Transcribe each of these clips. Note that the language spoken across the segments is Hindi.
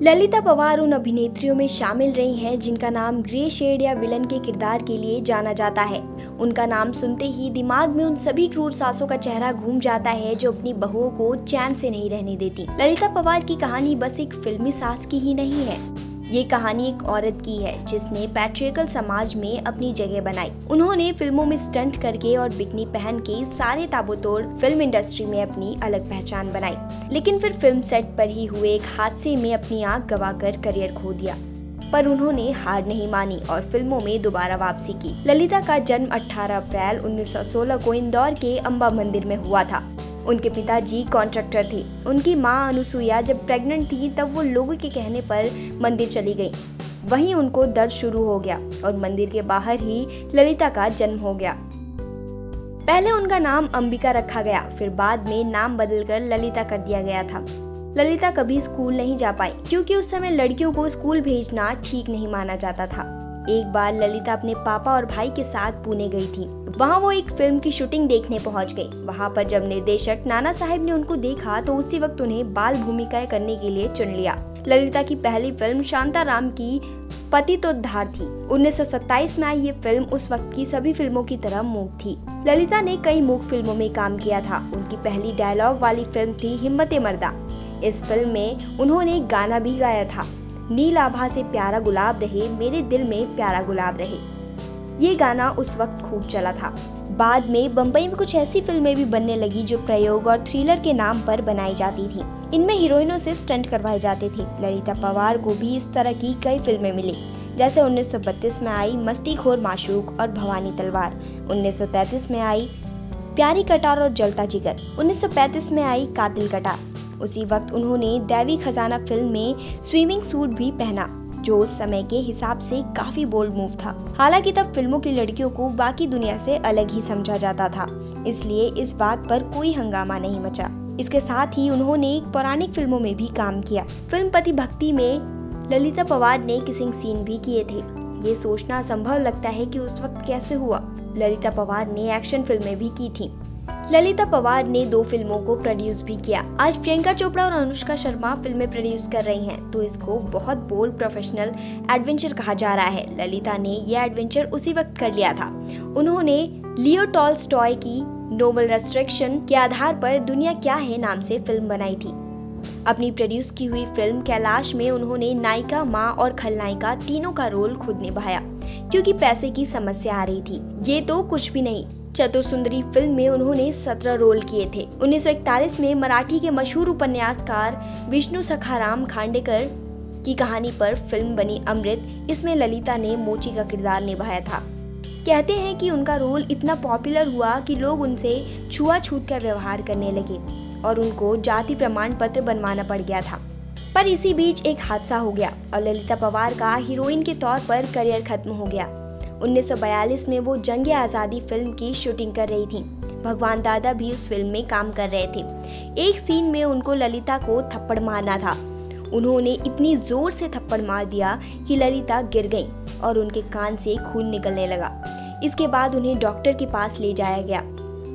ललिता पवार उन अभिनेत्रियों में शामिल रही हैं जिनका नाम ग्रे शेड या विलन के किरदार के लिए जाना जाता है। उनका नाम सुनते ही दिमाग में उन सभी क्रूर सासों का चेहरा घूम जाता है जो अपनी बहुओं को चैन से नहीं रहने देती। ललिता पवार की कहानी बस एक फिल्मी सास की ही नहीं है, ये कहानी एक औरत की है जिसने पैट्रियर्कल समाज में अपनी जगह बनाई। उन्होंने फिल्मों में स्टंट करके और बिकनी पहन के सारे ताबोतोड़ फिल्म इंडस्ट्री में अपनी अलग पहचान बनाई, लेकिन फिर फिल्म सेट पर ही हुए एक हादसे में अपनी आंख गंवाकर करियर खो दिया। पर उन्होंने हार नहीं मानी और फिल्मों में दोबारा वापसी की। ललिता का जन्म 18 अप्रैल 1916 को इंदौर के अम्बा मंदिर में हुआ था। उनके पिताजी कॉन्ट्रैक्टर थे। उनकी मां अनुसुईया जब प्रेग्नेंट थी तब वो लोगों के कहने पर मंदिर चली गई। वहीं उनको दर्द शुरू हो गया और मंदिर के बाहर ही ललिता का जन्म हो गया। पहले उनका नाम अंबिका रखा गया, फिर बाद में नाम बदलकर ललिता कर दिया गया था। ललिता कभी स्कूल नहीं जा पाई क्योंकि उस समय लड़कियों को स्कूल भेजना ठीक नहीं माना जाता था। एक बार ललिता अपने पापा और भाई के साथ पुणे गई थी। वहाँ वो एक फिल्म की शूटिंग देखने पहुँच गई। वहाँ पर जब निर्देशक नाना साहब ने उनको देखा तो उसी वक्त उन्हें बाल भूमिकाएं करने के लिए चुन लिया। ललिता की पहली फिल्म शांताराम की पतितोद्धार थी। 1927 में आई ये फिल्म उस वक्त की सभी फिल्मों की तरह मूक थी। ललिता ने कई मूक फिल्मों में काम किया था। उनकी पहली डायलॉग वाली फिल्म थी हिम्मते मर्दा। इस फिल्म में उन्होंने गाना भी गाया था, नील आभा से प्यारा गुलाब रहे, मेरे दिल में प्यारा गुलाब रहे। ये गाना उस वक्त खूब चला था। बाद में बम्बई में कुछ ऐसी फिल्में भी बनने लगी जो प्रयोग और थ्रिलर के नाम पर बनाई जाती थी। इनमें हीरोइनों से स्टंट करवाए जाते थे। ललिता पवार को भी इस तरह की कई फिल्में मिली, जैसे 1932 में आई मस्तीखोर माशूक और भवानी तलवार, 1933 में आई प्यारी कटार और जलता जिगर, 1935 में आई कातिल कटार। उसी वक्त उन्होंने दैवी खजाना फिल्म में स्विमिंग सूट भी पहना, जो उस समय के हिसाब से काफी बोल्ड मूव था। हालांकि तब फिल्मों की लड़कियों को बाकी दुनिया से अलग ही समझा जाता था, इसलिए इस बात पर कोई हंगामा नहीं मचा। इसके साथ ही उन्होंने पौराणिक फिल्मों में भी काम किया। फिल्म पति भक्ति में ललिता पवार ने किसिंग सीन भी किए थे। ये सोचना असंभव लगता है कि उस वक्त कैसे हुआ। ललिता पवार ने एक्शन फिल्में भी की थी। ललिता पवार ने 2 फिल्मों को प्रोड्यूस भी किया। आज प्रियंका चोपड़ा और अनुष्का शर्मा फिल्में प्रोड्यूस कर रही हैं, तो इसको बहुत बोल्ड प्रोफेशनल एडवेंचर कहा जा रहा है। ललिता ने यह एडवेंचर उसी वक्त कर लिया था। उन्होंने लियो टॉल्स्टॉय की नोबल रेस्ट्रिक्शन के आधार पर दुनिया क्या है नाम से फिल्म बनाई थी। अपनी प्रोड्यूस की हुई फिल्म कैलाश में उन्होंने नायिका, माँ और खलनायिका तीनों का रोल खुद निभाया क्योंकि पैसे की समस्या आ रही थी। ये तो कुछ भी नहीं, चतुर सुंदरी फिल्म में उन्होंने 17 रोल किए थे। 1941 में मराठी के मशहूर उपन्यासकार विष्णु सखाराम खांडेकर की कहानी पर फिल्म बनी अमृत। इसमें ललिता ने मोची का किरदार निभाया था। कहते हैं कि उनका रोल इतना पॉपुलर हुआ कि लोग उनसे छुआछूत का व्यवहार करने लगे और उनको जाति प्रमाण पत्र बनवाना पड़ गया था। पर इसी बीच एक हादसा हो गया और ललिता पवार का हीरोइन के तौर पर करियर खत्म हो गया। 1942 में वो जंगे आज़ादी फिल्म की शूटिंग कर रही थी। भगवान दादा भी उस फिल्म में काम कर रहे थे। एक सीन में उनको ललिता को थप्पड़ मारना था। उन्होंने इतनी जोर से थप्पड़ मार दिया कि ललिता गिर गई और उनके कान से खून निकलने लगा। इसके बाद उन्हें डॉक्टर के पास ले जाया गया,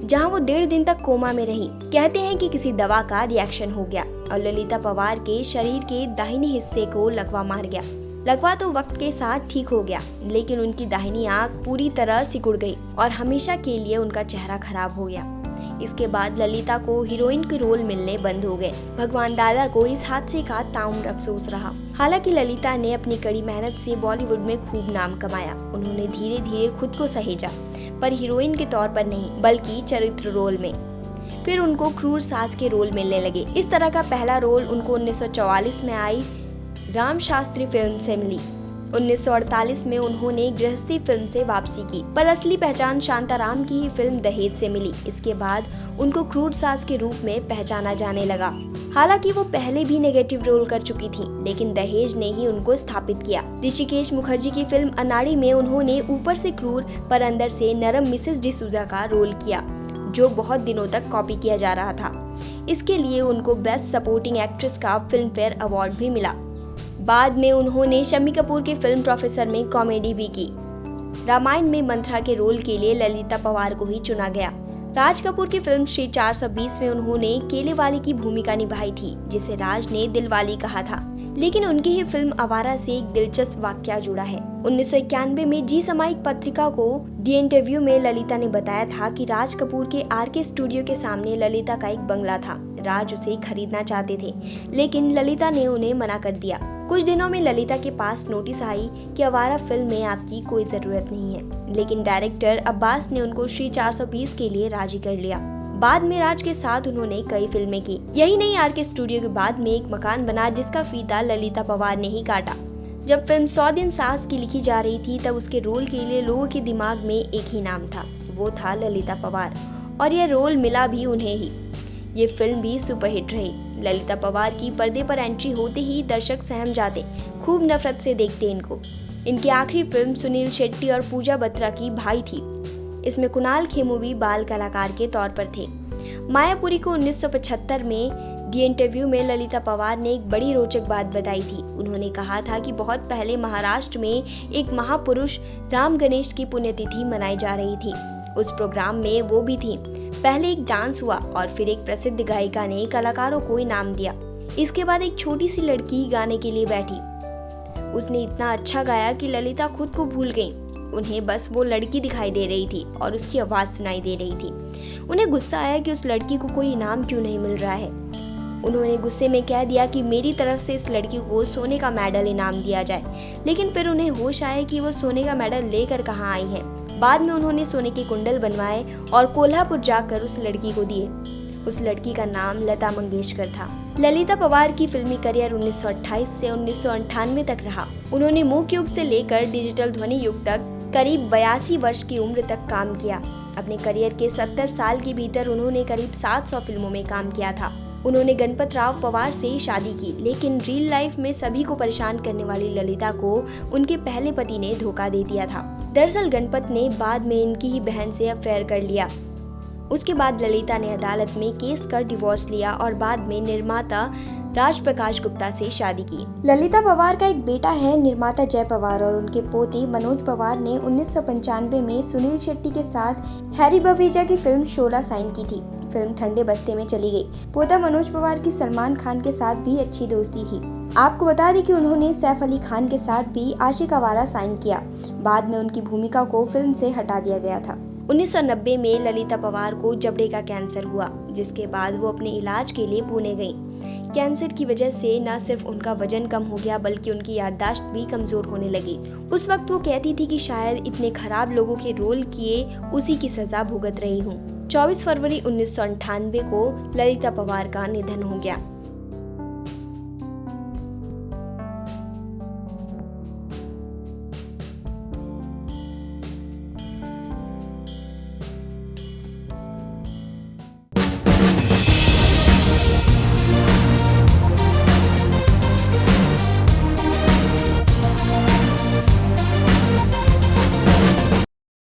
जहां वो 1.5 दिन तक कोमा में रही। कहते हैं कि किसी दवा का रिएक्शन हो गया और ललिता पवार के शरीर के दाहिने हिस्से को लकवा मार गया। लकवा तो वक्त के साथ ठीक हो गया, लेकिन उनकी दाहिनी आंख पूरी तरह सिकुड़ गई और हमेशा के लिए उनका चेहरा खराब हो गया। इसके बाद ललिता को हीरोइन के रोल मिलने बंद हो गए। भगवान दादा को इस हादसे का ताउम्र अफसोस रहा। हालांकि ललिता ने अपनी कड़ी मेहनत से बॉलीवुड में खूब नाम कमाया। उन्होंने धीरे धीरे खुद को सहेजा, पर हीरोइन के तौर पर नहीं बल्कि चरित्र रोल में। फिर उनको क्रूर सास के रोल मिलने लगे। इस तरह का पहला रोल उनको 1944 में आई राम शास्त्री फिल्म से मिली। 1948 में उन्होंने गृहस्थी फिल्म से वापसी की, पर असली पहचान शांताराम की ही फिल्म दहेज से मिली। इसके बाद उनको क्रूर सास के रूप में पहचाना जाने लगा। हालांकि वो पहले भी नेगेटिव रोल कर चुकी थी, लेकिन दहेज ने ही उनको स्थापित किया। ऋषिकेश मुखर्जी की फिल्म अनाड़ी में उन्होंने ऊपर से क्रूर पर अंदर से नरम मिसेस डिसूजा का रोल किया, जो बहुत दिनों तक कॉपी किया जा रहा था। इसके लिए उनको बेस्ट सपोर्टिंग एक्ट्रेस का फिल्म फेयर अवार्ड भी मिला। बाद में उन्होंने शम्मी कपूर की फिल्म प्रोफेसर में कॉमेडी भी की। रामायण में मंत्रा के रोल के लिए ललिता पवार को ही चुना गया। राज कपूर की फिल्म श्री 420 में उन्होंने केले वाली की भूमिका निभाई थी, जिसे राज ने दिलवाली कहा था। लेकिन उनकी ही फिल्म आवारा से एक दिलचस्प वाकया जुड़ा है। 1991 में जी सामयिक पत्रिका को दी इंटरव्यू में ललिता ने बताया था कि राज कपूर के आरके स्टूडियो के सामने ललिता का एक बंगला था। राज उसे खरीदना चाहते थे, लेकिन ललिता ने उन्हें मना कर दिया। कुछ दिनों में ललिता के पास नोटिस आई कि आवारा फिल्म में आपकी कोई जरूरत नहीं है, लेकिन डायरेक्टर अब्बास ने उनको श्री 420 के लिए राजी कर लिया। बाद में राज के साथ उन्होंने कई फिल्में की। यही नहीं, आरके स्टूडियो के बाद में एक मकान बना जिसका फीता ललिता पवार ने ही काटा। जब फिल्म 100 दिन सास की लिखी जा रही थी तब उसके रोल के लिए लोगों के दिमाग में एक ही नाम था, वो था ललिता पवार, और यह रोल मिला भी उन्हें ही। ये फिल्म भी सुपरहिट रही। ललिता पवार की पर्दे पर एंट्री होते ही दर्शक सहम जाते, खूब नफरत से देखते इनको। इनकी आखिरी फिल्म सुनील शेट्टी और पूजा बत्रा की भाई थी। इसमें कुणाल खेमू भी बाल कलाकार के तौर पर थे। मायापुरी को 1975 में दी इंटरव्यू में ललिता पवार ने एक बड़ी रोचक बात बताई थी। उन्होंने कहा था कि बहुत पहले महाराष्ट्र में एक महापुरुष राम गणेश की पुण्यतिथि मनाई जा रही थी। उस प्रोग्राम में वो भी थी। पहले एक डांस हुआ और फिर एक प्रसिद्ध गायिका ने कलाकारों को इनाम दिया। इसके बाद एक छोटी सी लड़की गाने के लिए बैठी। उसने इतना अच्छा गाया कि ललिता खुद को भूल गई। उन्हें बस वो लड़की दिखाई दे रही थी और उसकी आवाज सुनाई दे रही थी। उन्हें गुस्सा आया कि उस लड़की को कोई इनाम क्यों नहीं मिल रहा है। उन्होंने गुस्से में कह दिया कि मेरी तरफ से इस लड़की को सोने का मेडल इनाम दिया जाए। लेकिन फिर उन्हें होश आया कि वो सोने का मेडल लेकर कहाँ आई है। बाद में उन्होंने सोने के कुंडल बनवाए और कोल्हापुर जाकर उस लड़की को दिए। उस लड़की का नाम लता मंगेशकर था। ललिता पवार की फिल्मी करियर 1928 से 1998 तक रहा। उन्होंने मूक युग से लेकर डिजिटल ध्वनि युग तक करीब 82 वर्ष की उम्र तक काम किया। अपने करियर के 70 साल के भीतर उन्होंने करीब 700 फिल्मों में काम किया था। उन्होंने गणपत राव पवार से शादी की, लेकिन रियल लाइफ में सभी को परेशान करने वाली ललिता को उनके पहले पति ने धोखा दे दिया था। दरअसल गणपत ने बाद में इनकी ही बहन से अफेयर कर लिया। उसके बाद ललिता ने अदालत में केस कर डिवोर्स लिया और बाद में निर्माता राज प्रकाश गुप्ता से शादी की। ललिता पवार का एक बेटा है निर्माता जय पवार, और उनके पोते मनोज पवार ने 1995 में सुनील शेट्टी के साथ हैरी बवेजा की फिल्म शोला साइन की थी। फिल्म ठंडे बस्ते में चली गई। पोता मनोज पवार की सलमान खान के साथ भी अच्छी दोस्ती थी। आपको बता दें कि उन्होंने सैफ अली खान के साथ भी आशिक आवारा साइन किया। बाद में उनकी भूमिका को फिल्म से हटा दिया गया था। 1990 में ललिता पवार को जबड़े का कैंसर हुआ, जिसके बाद वो अपने इलाज के लिए पुणे गई। कैंसर की वजह से न सिर्फ उनका वजन कम हो गया बल्कि उनकी याददाश्त भी कमजोर होने लगी। उस वक्त वो कहती थी कि शायद इतने खराब लोगों के रोल किए उसी की सजा भुगत रही हूँ। 24 फरवरी 1998 को ललिता पवार का निधन हो गया।